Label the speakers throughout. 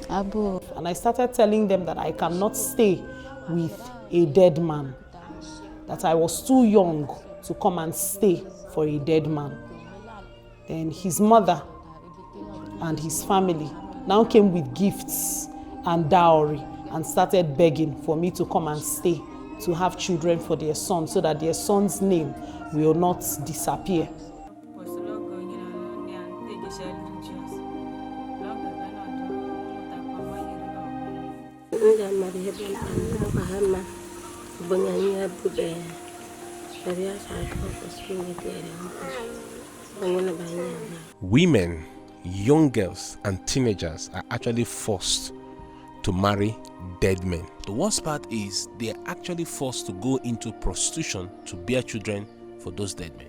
Speaker 1: And I started telling them that I cannot stay with a dead man, that I was too young to come and stay for a dead man. Then his mother and his family now came with gifts and dowry and started begging for me to come and stay, to have children for their son, so that their son's name will not disappear.
Speaker 2: Women, young girls and teenagers are actually forced to marry dead men. The worst part is they are actually forced to go into prostitution to bear children for those dead men.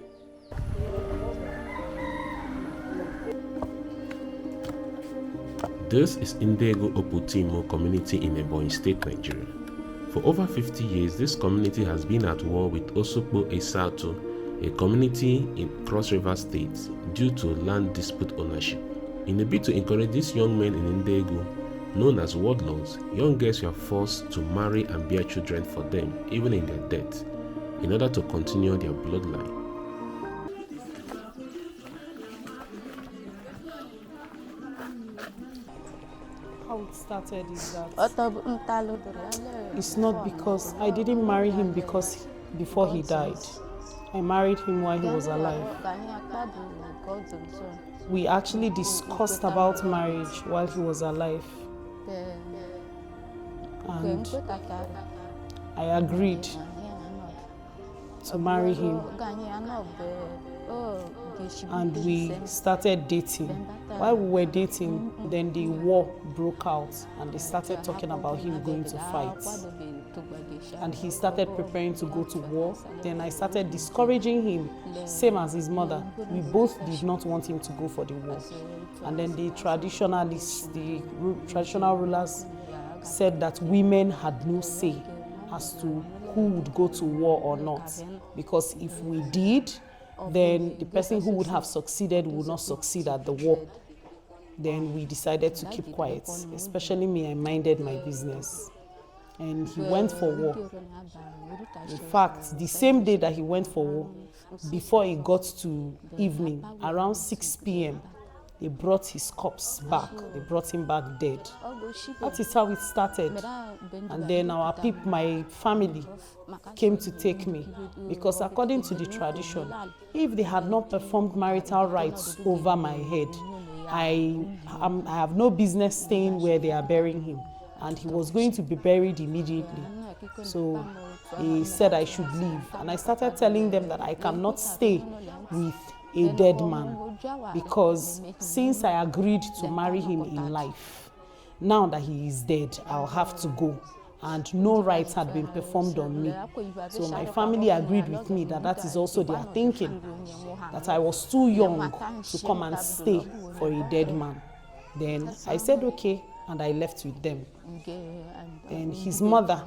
Speaker 2: This is Ndegu Okpuitumo community in Ebonyi State, Nigeria. For over 50 years, this community has been at war with Osopo Esato, a community in Cross River State, due to land dispute ownership. In a bid to encourage these young men in Ndegu, known as warlords, young girls were forced to marry and bear children for them, even in their death, in order to continue their bloodline.
Speaker 1: How it started is that it's not because I didn't marry him because before he died. I married him while he was alive. We actually discussed about marriage while he was alive. And I agreed to marry him. And we started dating. While we were dating, then the war broke out and they started talking about him going to fight. And he started preparing to go to war. Then I started discouraging him, same as his mother. We both did not want him to go for the war. And then the traditionalists, the traditional rulers said that women had no say as to who would go to war or not. Because if we did, then the person who would have succeeded would not succeed at the war. Then we decided to keep quiet, especially me. I minded my business. And he went for war. In fact, the same day that he went for war, before it got to evening, around 6 p.m., they brought his corpse back. They brought him back dead. That is how it started. And then my family came to take me, because according to the tradition, if they had not performed marital rites over my head, I have no business staying where they are burying him. And he was going to be buried immediately. So he said I should leave. And I started telling them that I cannot stay with a dead man, because since I agreed to marry him in life, now that he is dead, I'll have to go. And no rites had been performed on me. So my family agreed with me that that is also their thinking, that I was too young to come and stay for a dead man. Then I said okay, and I left with them. And his mother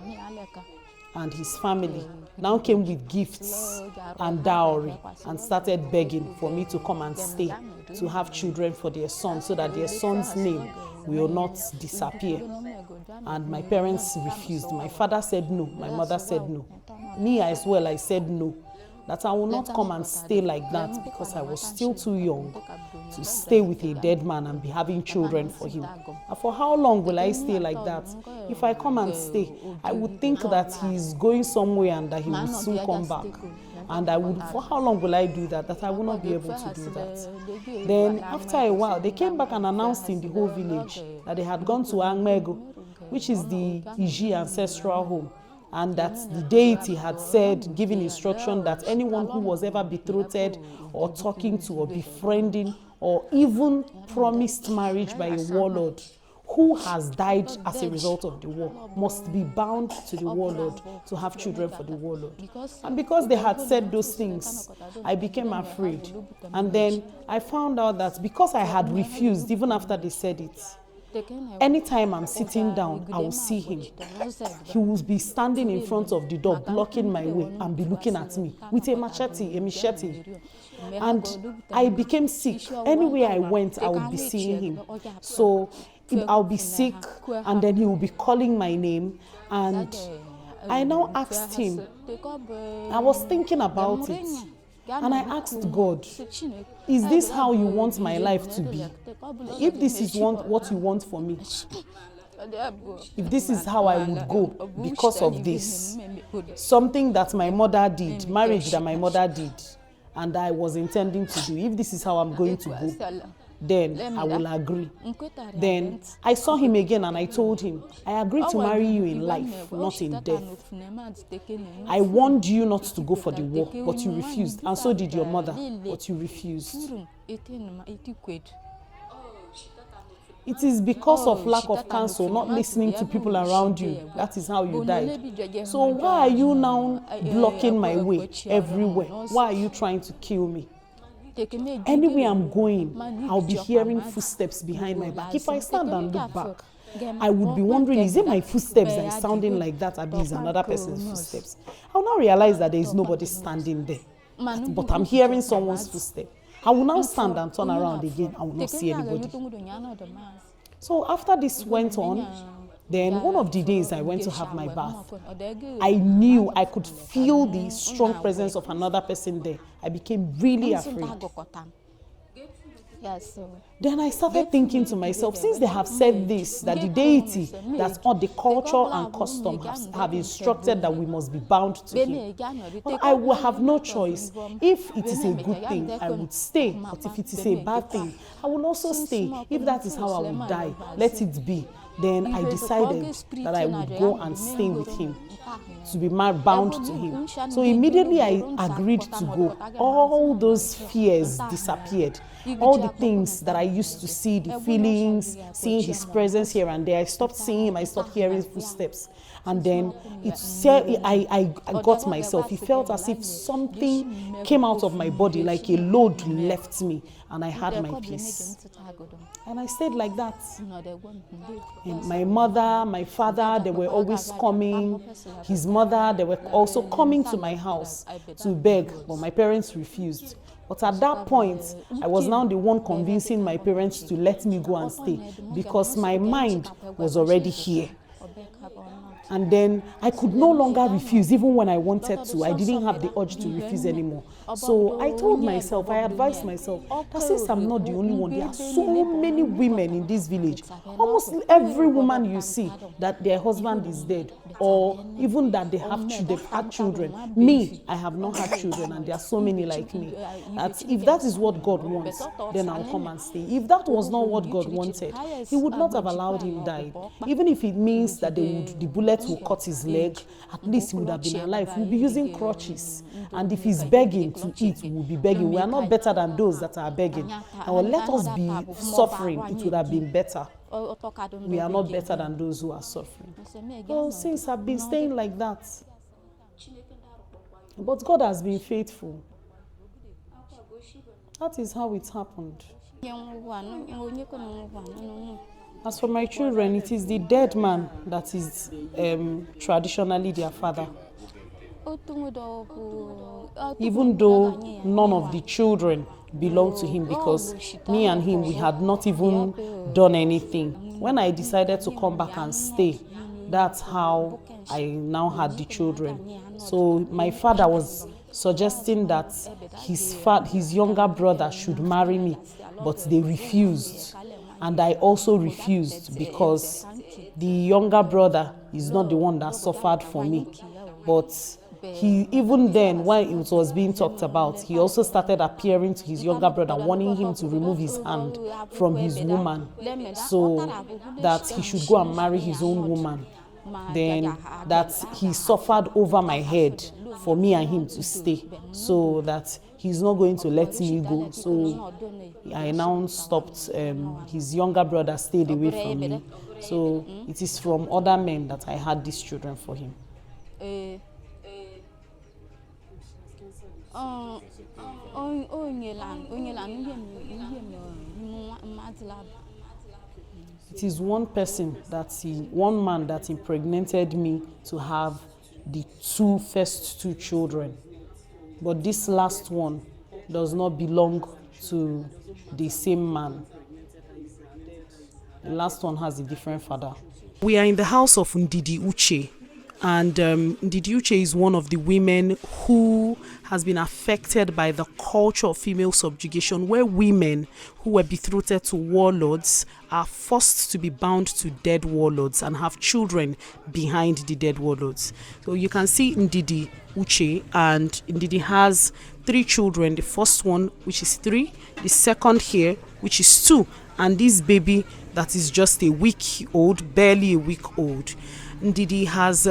Speaker 1: and his family now came with gifts and dowry and started begging for me to come and stay, to have children for their son, so that their son's name will not disappear. And my parents refused. My father said no, my mother said no. Me as well, I said no, that I will not come and stay like that, because I was still too young to stay with a dead man and be having children for him. And for how long will I stay like that? If I come and stay, I would think that he's going somewhere and that he will soon come back. And for how long will I do that? That I will not be able to do that. Then after a while, they came back and announced in the whole village that they had gone to Angmego, which is the Iji ancestral home, and that the deity had said, giving instruction that anyone who was ever betrothed or talking to or befriending or even promised marriage by a warlord who has died as a result of the war must be bound to the warlord to have children for the warlord. And because they had said those things, I became afraid. And then I found out that because I had refused, even after they said it, anytime I'm sitting down, I will see him. He will be standing in front of the door, blocking my way, and be looking at me with a machete. And I became sick. Anywhere I went, I would be seeing him. So I'll be sick, and then he will be calling my name. And I now asked him, I was thinking about it, and I asked God, is this how you want my life to be? If this is what you want for me, if this is how I would go because of this, something that my mother did, marriage that my mother did, and I was intending to do, if this is how I'm going to go, then I will agree. Then I saw him again and I told him, I agreed to marry you in life, not in death. I warned you not to go for the war, but you refused. And so did your mother, but you refused. It is because of lack of counsel, not listening to people around you. That is how you died. So why are you now blocking my way everywhere? Why are you trying to kill me? Anywhere I'm going, I'll be hearing footsteps behind my back. If I stand and look back, I would be wondering, is it my footsteps that is sounding like that, or is another person's footsteps? I'll now realize that there is nobody standing there, but I'm hearing someone's footsteps. I will now stand and turn around again. I will not see anybody. So after this went on, then one of the days I went to have my bath, I knew, I could feel the strong presence of another person there. I became really afraid. Then I started thinking to myself, since they have said this, that the deity, that all the culture and custom have instructed that we must be bound to him, but I will have no choice. If it is a good thing, I would stay. But if it is a bad thing, I will also stay. If that is how I will die, let it be. Then I decided that I would go and stay with him, to be bound to him. So immediately I agreed to go. All those fears disappeared. All the things that I used to see, the feelings, seeing his presence here and there, I stopped seeing him, I stopped hearing footsteps. And then I got myself. It felt as if something came out of my body, like a load left me, and I had my peace. And I stayed like that. And my mother, my father, they were always coming. His mother, they were also coming to my house to beg, but my parents refused. But at that point, I was now the one convincing my parents to let me go and stay, because my mind was already here. And then I could no longer refuse, even when I wanted to. I didn't have the urge to refuse anymore. So I told myself, I advised myself, that since I'm not the only one, there are so many women in this village. Almost every woman you see, that their husband is dead, or even that they have they've had children. Me, I have not had children, and there are so many like me. That if that is what God wants, then I'll come and stay. If that was not what God wanted, He would not have allowed him die. Even if it means that the bullet will cut his leg, at least he would have been alive. We'll be using crutches. And if he's begging to eat, we'll be begging. We are not better than those that are begging. And let us be suffering, it would have been better. We are not better than those who are suffering. So since I've been staying like that, but God has been faithful. That is how it happened. As for my children, it is the dead man that is traditionally their father. Even though none of the children belong to him, because me and him, we had not even done anything. When I decided to come back and stay, that's how I now had the children. So my father was suggesting that his younger brother should marry me, but they refused. And I also refused, because the younger brother is not the one that suffered for me. But he, even then, when it was being talked about, he also started appearing to his younger brother, wanting him to remove his hand from his woman, so that he should go and marry his own woman. Then that he suffered over my head for me and him to stay, so that he's not going to let me go. So I now stopped. His younger brother stayed away from me. So it is from other men that I had these children for him. It is one man that impregnated me to have the first two children. But this last one does not belong to the same man. The last one has a different father. We are in the house of Ndidi Uche. And Ndidi Uche is one of the women who has been affected by the culture of female subjugation, where women who were betrothed to warlords are forced to be bound to dead warlords and have children behind the dead warlords. So you can see Ndidi Uche, and Ndidi has 3 children. The first one, which is 3, the second here, which is 2, and this baby that is just a week old, barely a week old. Ndidi has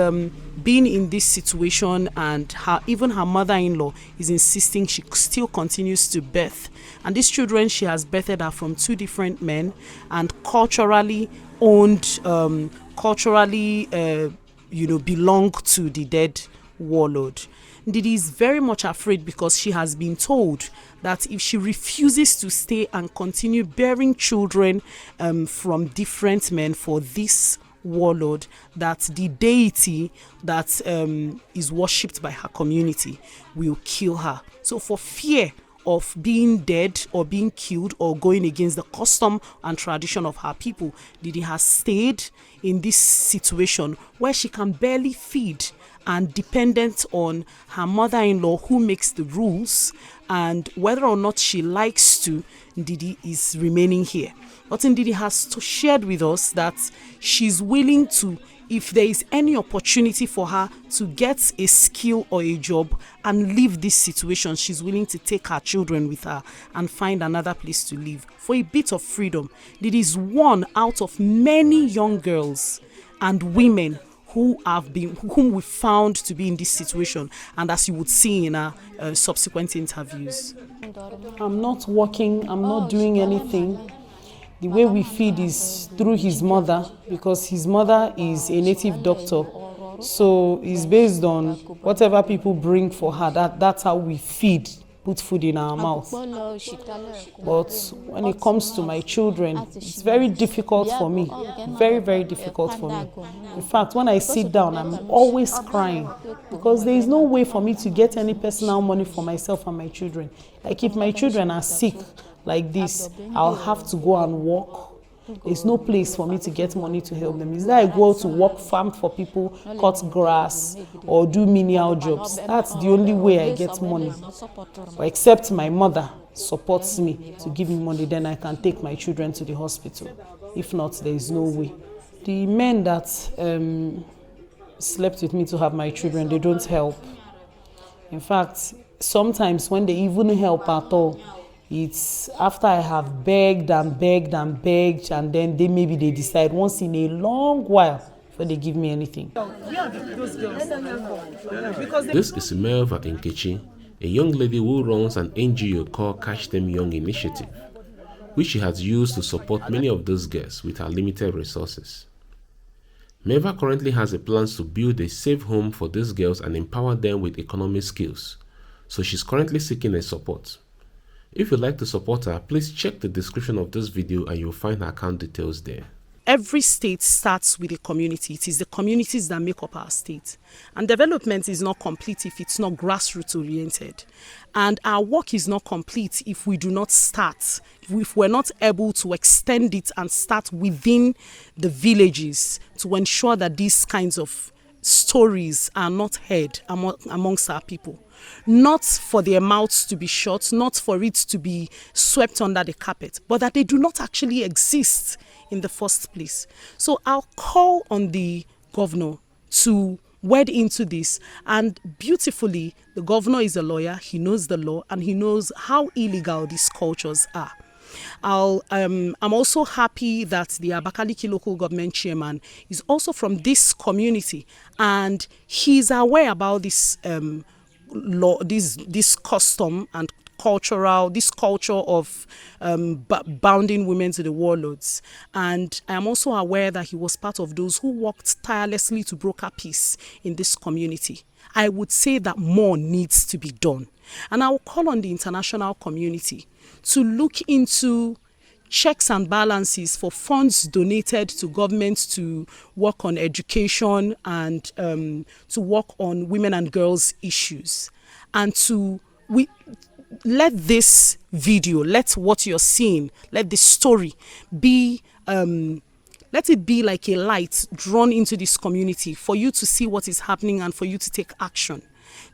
Speaker 1: been in this situation, and even her mother-in-law is insisting she still continues to birth. And these children she has birthed are from 2 different men and culturally owned, belong to the dead warlord. Ndidi is very much afraid because she has been told that if she refuses to stay and continue bearing children from different men for this warlord, that the deity that is worshipped by her community will kill her. So for fear of being dead or being killed or going against the custom and tradition of her people, Ndidi has stayed in this situation where she can barely feed and dependent on her mother-in-law, who makes the rules, and whether or not she likes to, Ndidi is remaining here. But Ndidi has shared with us that she's willing to, if there is any opportunity for her to get a skill or a job and leave this situation, she's willing to take her children with her and find another place to live for a bit of freedom. Ndidi is one out of many young girls and women whom we found to be in this situation, and as you would see in our subsequent interviews. I'm not working, I'm not doing anything. The way we feed is through his mother, because his mother is a native doctor. So it's based on whatever people bring for her, that's how we feed, put food in our mouth. But when it comes to my children, it's very difficult for me. Very, very difficult for me. In fact, when I sit down, I'm always crying because there is no way for me to get any personal money for myself and my children. Like if my children are sick like this, I'll have to go and work. There's no place for me to get money to help them. Is that I go to work farm for people, cut grass, or do menial jobs. That's the only way I get money. But except my mother supports me to give me money, then I can take my children to the hospital. If not, there is no way. The men that slept with me to have my children, they don't help. In fact, sometimes when they even help at all, it's after I have begged and begged and begged, and then maybe they decide once in a long while before they give me anything.
Speaker 2: This is Melva Nkechi, a young lady who runs an NGO called Kachemyounginitiayive, which she has used to support many of those girls with her limited resources. Melva currently has a plan to build a safe home for these girls and empower them with economic skills, so she's currently seeking a support. If you'd like to support her, please check the description of this video and you'll find her account details there.
Speaker 1: Every state starts with a community. It is the communities that make up our state. And development is not complete if it's not grassroots oriented. And our work is not complete if we do not start, if we're not able to extend it and start within the villages to ensure that these kinds of stories are not heard amongst our people. Not for their mouths to be shut, not for it to be swept under the carpet, but that they do not actually exist in the first place. So I'll call on the governor to wade into this, and beautifully, the governor is a lawyer, he knows the law, and he knows how illegal these cultures are. I'm also happy that the Abakaliki local government chairman is also from this community, and he's aware about this law, this custom and culture of bounding women to the warlords. And I am also aware that he was part of those who worked tirelessly to broker peace in this community. I would say that more needs to be done. And I will call on the international community to look into checks and balances for funds donated to governments to work on education and to work on women and girls issues. And let this video, let what you're seeing, let this story be let it be like a light drawn into this community for you to see what is happening and for you to take action.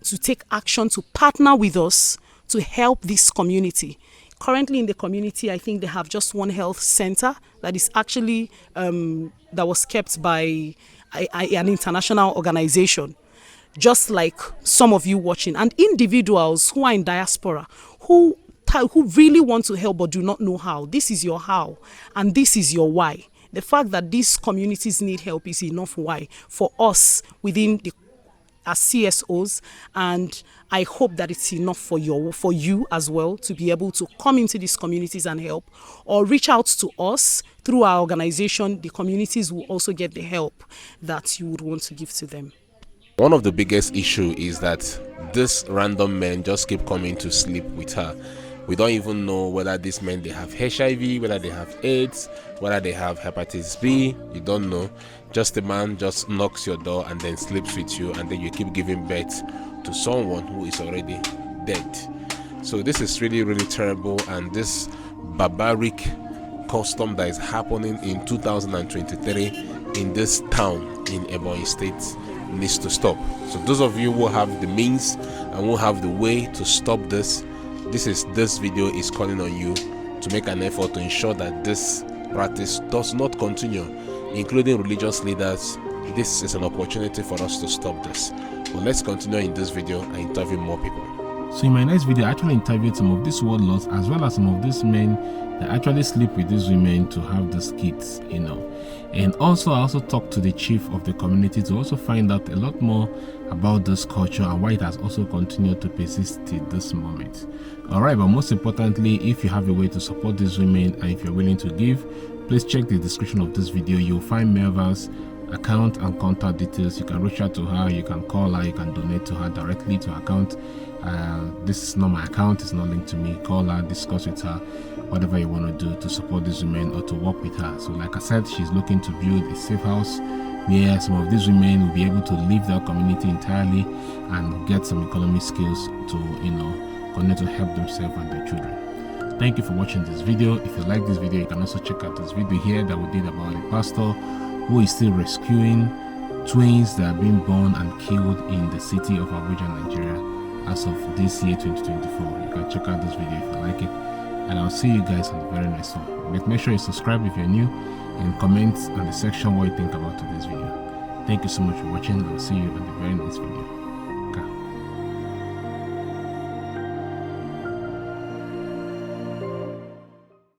Speaker 1: To partner with us to help this community. Currently in the community, I think they have just one health center that is actually, that was kept by an international organization, just like some of you watching, and individuals who are in diaspora, who really want to help but do not know how. This is your how, and this is your why. The fact that these communities need help is enough why for us within the as CSOs, and I hope that it's enough for you as well to be able to come into these communities and help, or reach out to us through our organization. The communities will also get the help that you would want to give to them.
Speaker 2: One of the biggest issue is that these random men just keep coming to sleep with her. We don't even know whether these men, they have HIV, whether they have AIDS, whether they have hepatitis B. You don't know. Just a man just knocks your door and then sleeps with you, and then you keep giving birth to someone who is already dead. So this is really, really terrible, and this barbaric custom that is happening in 2023 in this town in Ebonyi State needs to stop. So those of you who have the means and who have the way to stop this video is calling on you to make an effort to ensure that this practice does not continue, including religious leaders. This is an opportunity for us to stop this. But let's continue in this video and interview more people. So in my next video, I actually interviewed some of these warlords as well as some of these men that actually sleep with these women to have these kids, And also I also talked to the chief of the community to also find out a lot more about this culture and why it has also continued to persist till this moment. Alright, but most importantly, if you have a way to support these women and if you're willing to give, please check the description of this video. You'll find Melva's account and contact details. You can reach out to her, you can call her, you can donate to her directly to her account. This is not my account, it's not linked to me. Call her, discuss with her whatever you want to do to support these women or to work with her. So like I said, she's looking to build a safe house where some of these women will be able to leave their community entirely and get some economic skills to continue to help themselves and their children. Thank you for watching this video. If you like this video, you can also check out this video here that we did about a pastor who is still rescuing twins that are being born and killed in the city of Abuja, Nigeria as of this year 2024. You can check out this video if you like it, and I'll see you guys on the very next one. But make sure you subscribe if you're new and comment on the section what you think about today's video. Thank you so much for watching. I'll see you on the very next video.